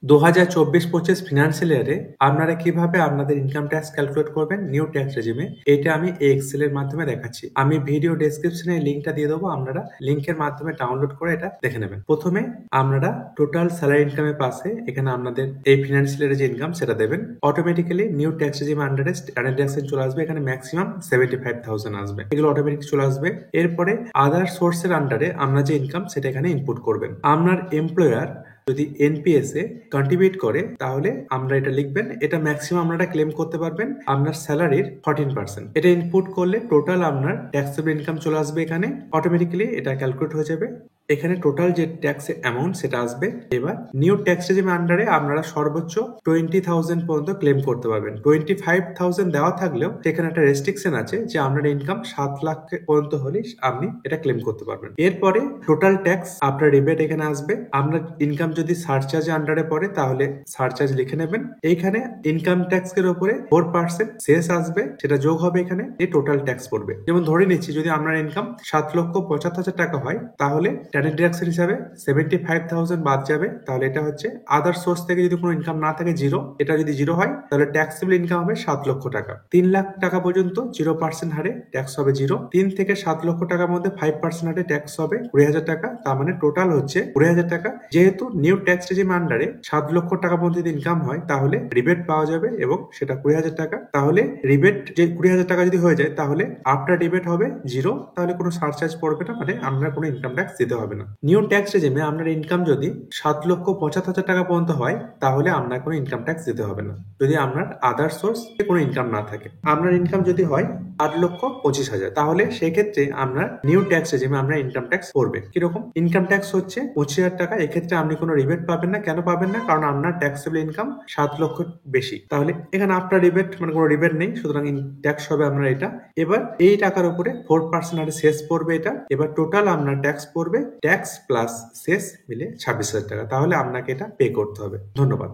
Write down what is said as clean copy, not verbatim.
2024-25 financial ইয়ারে আপনারা কিভাবে আপনাদের ইনকাম ট্যাক্স ক্যালকুলেট করবেন নিউ ট্যাক্স রেজিমে, এটা আমি এই এক্সেল এর মাধ্যমে দেখাচ্ছি। আমি ভিডিও ডেসক্রিপশনে লিঙ্কটা দিয়ে দেবো, আপনারা লিঙ্কের মাধ্যমে ডাউনলোড করে এটা দেখে নেবেন। প্রথমে আপনারা টোটাল স্যালারি ইনকামের পাশে এখানে আপনাদের এই ফিনান্সিয়াল ইয়ারে যে ইনকাম সেটা দেবেন। অটোমেটিক্যালি নিউ ট্যাক্স রেজিম আন্ডারে স্ট্যান্ডার্ড ডিডাকশন চলে আসবে, এখানে ম্যাক্সিমাম 75,000 আসবে, এগুলো অটোমেটিক চলে আসবে। এরপরে আদার সোর্সের আন্ডারে আপনার যে ইনকাম সেটা এখানে ইনপুট করবেন। আপনার এমপ্লয়ার যদি এনপিএস এ কন্ট্রিবিউট করে তাহলে আমরা এটা লিখবেন, এটা ম্যাক্সিমাম আপনারা ক্লেম করতে পারবেন আপনার স্যালারির 14%। এটা ইনপুট করলে টোটাল আপনার ট্যাক্সেবল ইনকাম চলে আসবে, এখানে অটোমেটিক্যালি এটা ক্যালকুলেট হয়ে যাবে। এখানে টোটাল যে ট্যাক্স অ্যামাউন্ট সেটা আসবে। এবার নিউ ট্যাক্স রেজিমের আন্ডারে আপনারা সর্বোচ্চ 20,000 পর্যন্ত ক্লেম করতে পারবেন। 25,000 দেওয়া থাকলেও সেখানে একটা রেস্ট্রিকশন আছে যে আপনার ইনকাম 7 লাখ পর্যন্ত হলে আপনি এটা ক্লেম করতে পারবেন। এরপরে টোটাল ট্যাক্স আপনার রিবেট এখানে আসবে। আপনার ইনকাম যদি সারচার্জের আন্ডারে পড়ে তাহলে সারচার্জ লিখে নেবেন। এইখানে ইনকাম ট্যাক্স এর উপরে 4% সেস আসবে, সেটা যোগ হবে এখানে, এই টোটাল ট্যাক্স পড়বে। যেমন ধরে নিচ্ছি যদি আপনার ইনকাম 7,75,000 টাকা হয় তাহলে স্ট্যান্ডার্ড ডিডাকশন হিসাবে 75,000 বাদ যাবে। তাহলে এটা হচ্ছে আদার সোর্স থেকে যদি কোনো ইনকাম না থাকে জিরো, এটা যদি জিরো হয় তাহলে ট্যাক্সেবল ইনকাম হবে 7 লক্ষ টাকা। 3 লাখ টাকা পর্যন্ত 0% হারে ট্যাক্স হবে জিরো। 3 থেকে 7 লক্ষ টাকার মধ্যে 5% হারে ট্যাক্স হবে 20,000 টাকা। তার মানে টোটাল হচ্ছে 20,000 টাকা। যেহেতু নিউ ট্যাক্স রেজিম আন্ডারে 7 লক্ষ টাকা পর্যন্ত যদি ইনকাম হয় তাহলে রিবেট পাওয়া যাবে এবং সেটা 20,000 টাকা। তাহলে রিবেট যে 20,000 টাকা যদি হয়ে যায় তাহলে আফটার রিবেট হবে জিরো, তাহলে কোনো সারচার্জ পড়বে না, মানে আপনার কোনো ইনকাম ট্যাক্স দিতে হবে না। নিউ ট্যাক্স রেজিমে আপনার ইনকাম যদি 7,75,000 টাকা পর্যন্ত হয় তাহলে আপনার কোনো ইনকাম ট্যাক্স দিতে হবে না, যদি আপনার আদার সোর্স কোনো ইনকাম না থাকে। আপনার ইনকাম যদি হয় 8,25,000 তাহলে সেক্ষেত্রে আপনার নিউ ট্যাক্স রেজিমে আপনার ইনকাম ট্যাক্স পড়বে কিরকম। ইনকাম ট্যাক্স হচ্ছে 25,000 টাকা। এক্ষেত্রে আপনি কোনো রিবেট পাবেন না। কেন পাবেন না? কারণ আপনার ট্যাক্সেবল ইনকাম 7 লক্ষ বেশি। তাহলে এখানে আফটার রিবেট মানে কোনো রিবেট নেই, সুতরাং ট্যাক্স হবে আপনার এটা। এবার এই টাকার উপরে 4% হারে শেষ পড়বে এটা। এবার টোটাল আপনার ট্যাক্স পড়বে, ট্যাক্স প্লাস শেষ মিলে 26,000 টাকা। তাহলে আপনাকে এটা পে করতে হবে। ধন্যবাদ।